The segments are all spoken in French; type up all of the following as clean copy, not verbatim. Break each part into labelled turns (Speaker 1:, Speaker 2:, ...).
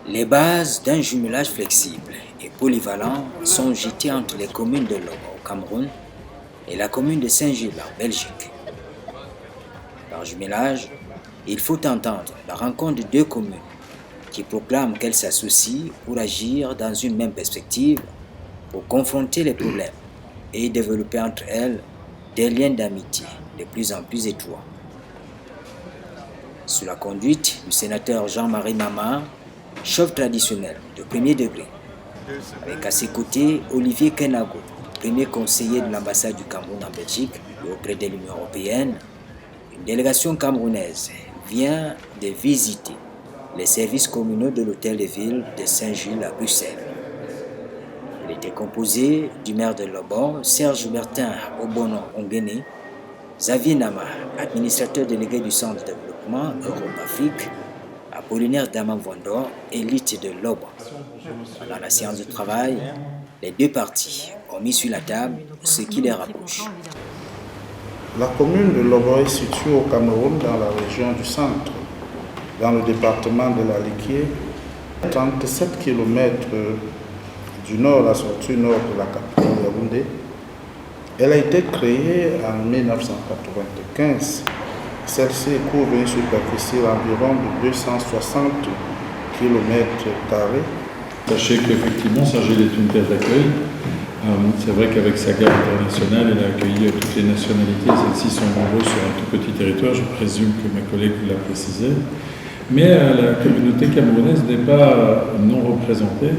Speaker 1: Les bases d'un jumelage flexible et polyvalent sont jetées entre les communes de Lobo au Cameroun et la commune de Saint-Gilles en Belgique. Par jumelage, il faut entendre la rencontre de deux communes qui proclament qu'elles s'associent pour agir dans une même perspective, pour confronter les problèmes et développer entre elles des liens d'amitié de plus en plus étroits. Sous la conduite du sénateur Jean-Marie Mama, chef traditionnel de premier degré, avec à ses côtés Olivier Kenago, premier conseiller de l'ambassade du Cameroun en Belgique et auprès de l'Union européenne, une délégation camerounaise vient de visiter les services communaux de l'hôtel de ville de Saint-Gilles à Bruxelles. Il était composé du maire de Lobon, Serge Bertin Obono Ongene, Xavier Nama, administrateur délégué du Centre de développement Europe-Afrique, Apollinaire Damavondor, élite de Lobon. Pendant la séance de travail, les deux parties ont mis sur la table ce qui les rapproche.
Speaker 2: La commune de Lobon est située au Cameroun dans la région du centre, dans le département de la Liquier, 37 km du nord, la sortie nord de la capitale Yaoundé. Elle a été créée en 1995. Celle-ci couvre une superficie d'environ de 260 km².
Speaker 3: Sachez qu'effectivement, Saint-Gilles est une terre d'accueil. C'est vrai qu'avec sa garde internationale, elle a accueilli toutes les nationalités. Celles-ci sont nombreuses sur un tout petit territoire. Je présume que ma collègue vous l'a précisé. Mais la communauté camerounaise n'est pas non représentée.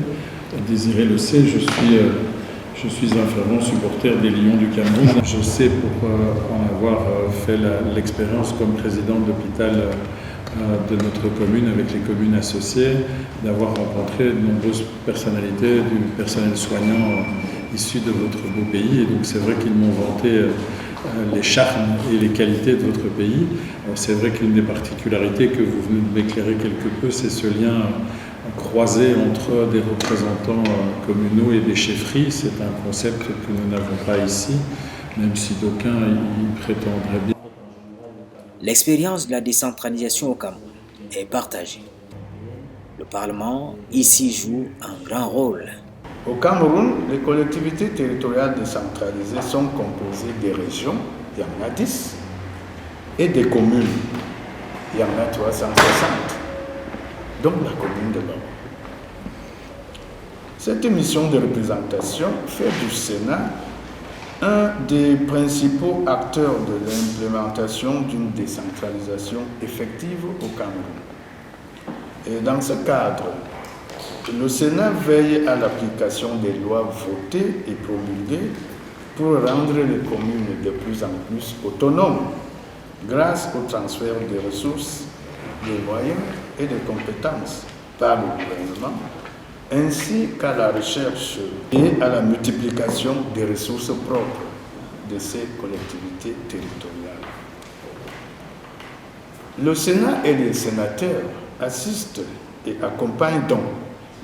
Speaker 3: Désiré le sait, je suis un fervent supporter des Lions du Cameroun. Je sais pour en avoir fait l'expérience comme président d'hôpital de notre commune avec les communes associées, d'avoir rencontré de nombreuses personnalités du personnel soignant issu de votre beau pays. Et donc c'est vrai qu'ils m'ont vanté les charmes et les qualités de votre pays. Alors c'est vrai qu'une des particularités que vous venez de m'éclairer quelque peu, c'est ce lien croisé entre des représentants communaux et des chefferies. C'est un concept que nous n'avons pas ici, même si d'aucuns y prétendraient bien.
Speaker 1: L'expérience de la décentralisation au Cameroun est partagée. Le Parlement ici joue un grand rôle.
Speaker 2: Au Cameroun, les collectivités territoriales décentralisées sont composées des régions, il y en a 10, et des communes, il y en a 360, dont la commune de Lobon. Cette mission de représentation fait du Sénat un des principaux acteurs de l'implémentation d'une décentralisation effective au Cameroun. Et dans ce cadre, le Sénat veille à l'application des lois votées et promulguées pour rendre les communes de plus en plus autonomes grâce au transfert des ressources, des moyens et des compétences par le gouvernement, ainsi qu'à la recherche et à la multiplication des ressources propres de ces collectivités territoriales. Le Sénat et les sénateurs assistent et accompagnent donc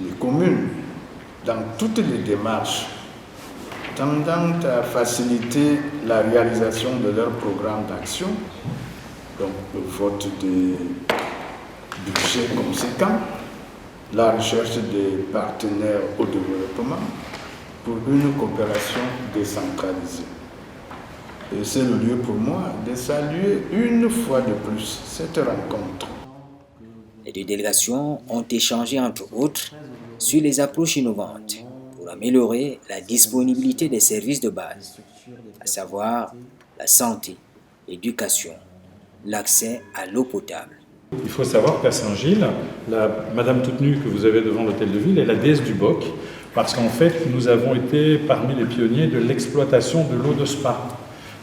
Speaker 2: les communes dans toutes les démarches tendant à faciliter la réalisation de leurs programmes d'action, donc le vote des budgets conséquents, la recherche des partenaires au développement pour une coopération décentralisée. Et c'est le lieu pour moi de saluer une fois de plus cette rencontre.
Speaker 1: Les deux délégations ont échangé entre autres sur les approches innovantes pour améliorer la disponibilité des services de base, à savoir la santé, l'éducation, l'accès à l'eau potable.
Speaker 3: Il faut savoir qu'à Saint-Gilles, Madame toute nue que vous avez devant l'hôtel de ville est la déesse du Boc, parce qu'en fait, nous avons été parmi les pionniers de l'exploitation de l'eau de Spa.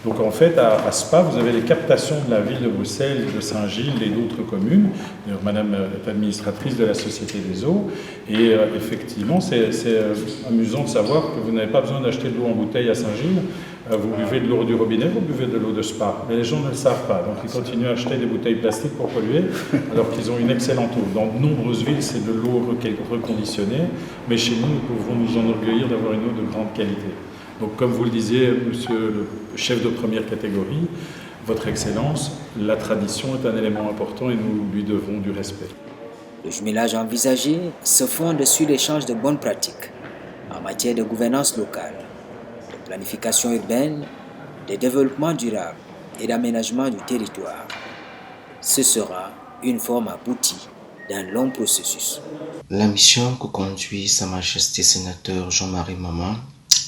Speaker 3: Donc en fait, à Spa, vous avez les captations de la ville de Bruxelles, de Saint-Gilles et d'autres communes. D'ailleurs, Madame est administratrice de la Société des eaux. Et effectivement, c'est amusant de savoir que vous n'avez pas besoin d'acheter de l'eau en bouteille à Saint-Gilles. Vous buvez de l'eau du robinet, vous buvez de l'eau de Spa. Mais les gens ne le savent pas. Donc ils continuent à acheter des bouteilles plastiques pour polluer, alors qu'ils ont une excellente eau. Dans de nombreuses villes, c'est de l'eau reconditionnée. Mais chez nous, nous pouvons nous enorgueillir d'avoir une eau de grande qualité. Donc, comme vous le disiez, monsieur le chef de première catégorie, Votre Excellence, la tradition est un élément important et nous lui devons du respect.
Speaker 1: Le jumelage envisagé se fonde sur l'échange de bonnes pratiques en matière de gouvernance locale, de planification urbaine, de développement durable et d'aménagement du territoire. Ce sera une forme aboutie d'un long processus.
Speaker 4: La mission que conduit Sa Majesté sénateur Jean-Marie Mama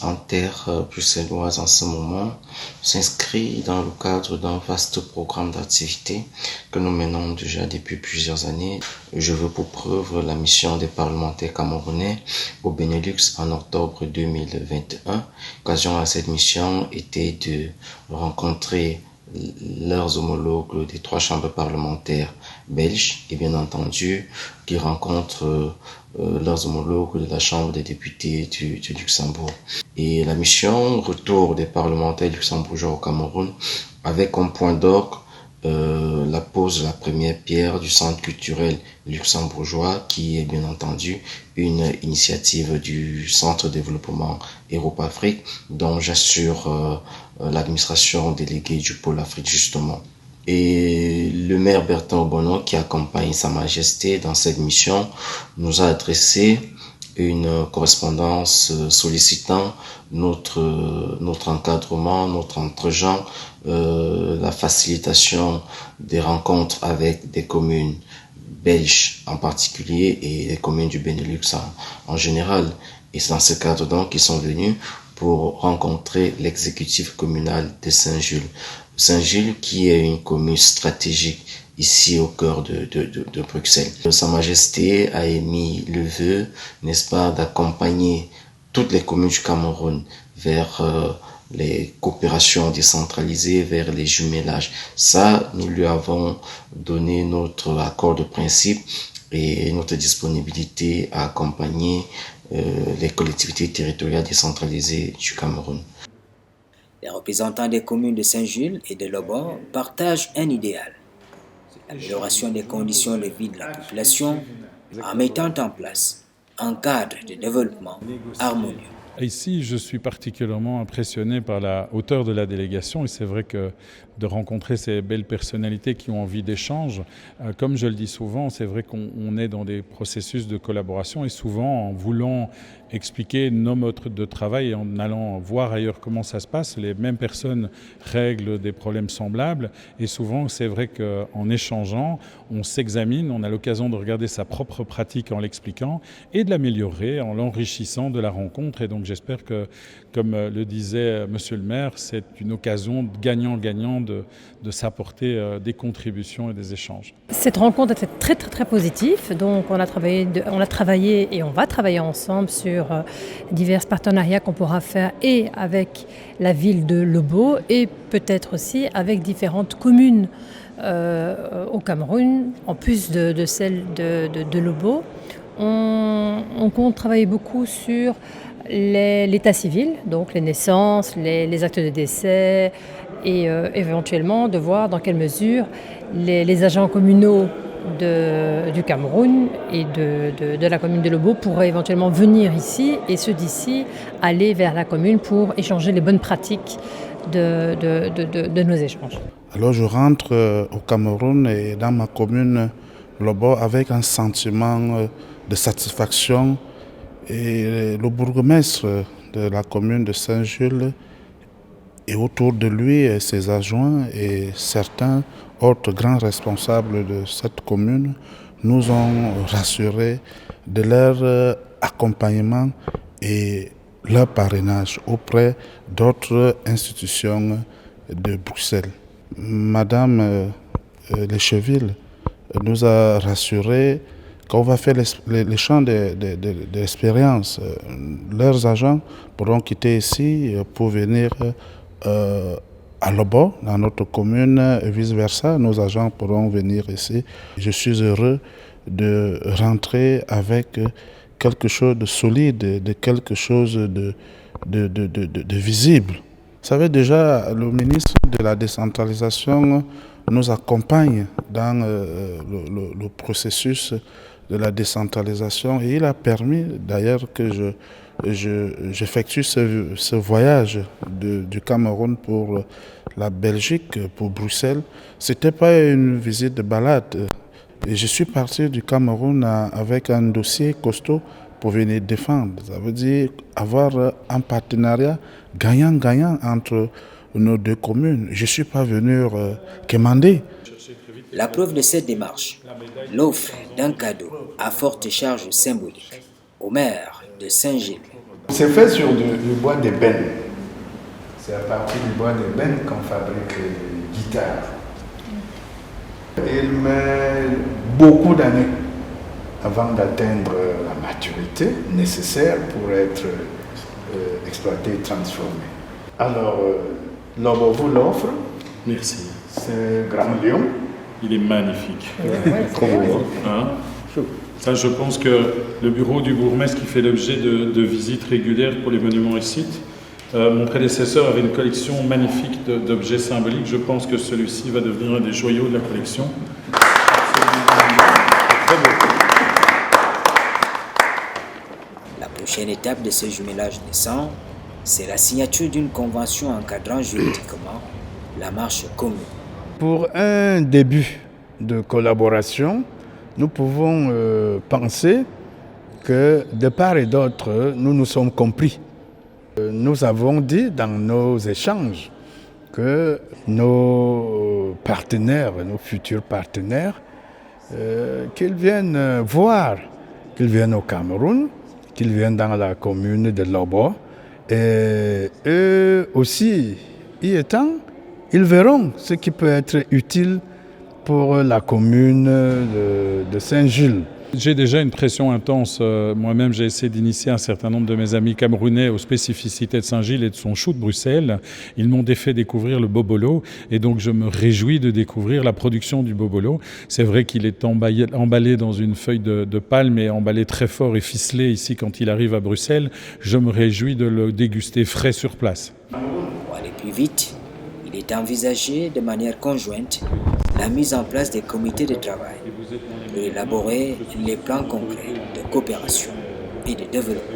Speaker 4: en terre bruxelloise en ce moment s'inscrit dans le cadre d'un vaste programme d'activités que nous menons déjà depuis plusieurs années. Je veux pour preuve la mission des parlementaires camerounais au Benelux en octobre 2021. L'occasion à cette mission était de rencontrer leurs homologues des 3 chambres parlementaires belges et bien entendu qui rencontrent leurs homologues de la Chambre des députés du Luxembourg. Et la mission retour des parlementaires luxembourgeois au Cameroun avec comme point d'orgue la pose de la première pierre du centre culturel luxembourgeois qui est bien entendu une initiative du centre de développement Europe-Afrique dont j'assure l'administration déléguée du pôle Afrique justement. Et le maire Bertin Obono qui accompagne Sa Majesté dans cette mission nous a adressé une correspondance sollicitant notre encadrement, notre entre-gens, la facilitation des rencontres avec des communes belges en particulier et les communes du Benelux en général. Et c'est dans ce cadre donc qu'ils sont venus pour rencontrer l'exécutif communal de Saint-Jules. Saint-Jules qui est une commune stratégique ici au cœur de Bruxelles. Sa Majesté a émis le vœu, n'est-ce pas, d'accompagner toutes les communes du Cameroun vers les coopérations décentralisées, vers les jumelages. Ça, nous lui avons donné notre accord de principe et notre disponibilité à accompagner les collectivités territoriales décentralisées du Cameroun.
Speaker 1: Les représentants des communes de Saint-Jules et de Lobon partagent un idéal: l'amélioration des conditions de vie de la population en mettant en place un cadre de développement harmonieux.
Speaker 3: Ici, je suis particulièrement impressionné par la hauteur de la délégation et c'est vrai que de rencontrer ces belles personnalités qui ont envie d'échange, comme je le dis souvent, c'est vrai qu'on est dans des processus de collaboration et souvent en voulant expliquer nos modes de travail et en allant voir ailleurs comment ça se passe, les mêmes personnes règlent des problèmes semblables et souvent c'est vrai qu'en échangeant, on s'examine, on a l'occasion de regarder sa propre pratique en l'expliquant et de l'améliorer en l'enrichissant de la rencontre. Et donc j'espère que, comme le disait Monsieur le maire, c'est une occasion gagnant-gagnant de s'apporter des contributions et des échanges.
Speaker 5: Cette rencontre était très très très positive, donc on a travaillé et on va travailler ensemble sur divers partenariats qu'on pourra faire et avec la ville de Lobo et peut-être aussi avec différentes communes au Cameroun, en plus de celle de Lobo. On compte travailler beaucoup sur l'état civil, donc les naissances, les actes de décès et éventuellement de voir dans quelle mesure les agents communaux du Cameroun et de la commune de Lobo pourraient éventuellement venir ici et ceux d'ici aller vers la commune pour échanger les bonnes pratiques de nos échanges.
Speaker 2: Alors je rentre au Cameroun et dans ma commune Lobo avec un sentiment de satisfaction et le bourgmestre de la commune de Saint-Jules et autour de lui ses adjoints et certains autres grands responsables de cette commune nous ont rassurés de leur accompagnement et leur parrainage auprès d'autres institutions de Bruxelles. Madame Lecheville nous a rassurés qu'on va faire l'échange de l'expérience. Leurs agents pourront quitter ici pour venir à Lobo, dans notre commune, et vice-versa. Nos agents pourront venir ici. Je suis heureux de rentrer avec quelque chose de solide, de quelque chose de visible. Vous savez déjà, le ministre de la décentralisation nous accompagne dans le processus de la décentralisation et il a permis d'ailleurs que j'effectue ce voyage du Cameroun pour la Belgique, pour Bruxelles. Ce n'était pas une visite de balade. Et je suis parti du Cameroun avec un dossier costaud pour venir défendre. Ça veut dire avoir un partenariat gagnant-gagnant entre nos deux communes. Je ne suis pas venu quémander.
Speaker 1: La preuve de cette démarche, l'offre d'un cadeau à forte charge symbolique au maire de Saint-Gilles.
Speaker 2: C'est fait sur du bois d'ébène. C'est à partir du bois d'ébène qu'on fabrique les guitares. Il met beaucoup d'années avant d'atteindre la maturité nécessaire pour être exploité et transformé. Alors, Lobo vous l'offre.
Speaker 3: Merci.
Speaker 2: C'est Grand Lion.
Speaker 3: Il est magnifique. Hein? Ça, je pense que le bureau du bourgmestre qui fait l'objet de visites régulières pour les monuments et sites, mon prédécesseur avait une collection magnifique d'objets symboliques. Je pense que celui-ci va devenir un des joyaux de la collection. Très beau.
Speaker 1: La prochaine étape de ce jumelage naissant, c'est la signature d'une convention encadrant juridiquement la marche commune.
Speaker 2: Pour un début de collaboration, nous pouvons penser que de part et d'autre, nous nous sommes compris. Nous avons dit dans nos échanges que nos partenaires, nos futurs partenaires, qu'ils viennent voir, qu'ils viennent au Cameroun, qu'ils viennent dans la commune de Lobo. Et eux aussi, y étant, ils verront ce qui peut être utile pour la commune de Saint-Gilles.
Speaker 3: J'ai déjà une pression intense. Moi-même, j'ai essayé d'initier un certain nombre de mes amis camerounais aux spécificités de Saint-Gilles et de son chou de Bruxelles. Ils m'ont fait découvrir le bobolo et donc je me réjouis de découvrir la production du bobolo. C'est vrai qu'il est emballé dans une feuille de palme et emballé très fort et ficelé ici quand il arrive à Bruxelles. Je me réjouis de le déguster frais sur place.
Speaker 1: Pour aller plus vite, il est envisagé de manière conjointe la mise en place des comités de travail pour élaborer les plans concrets de coopération et de développement.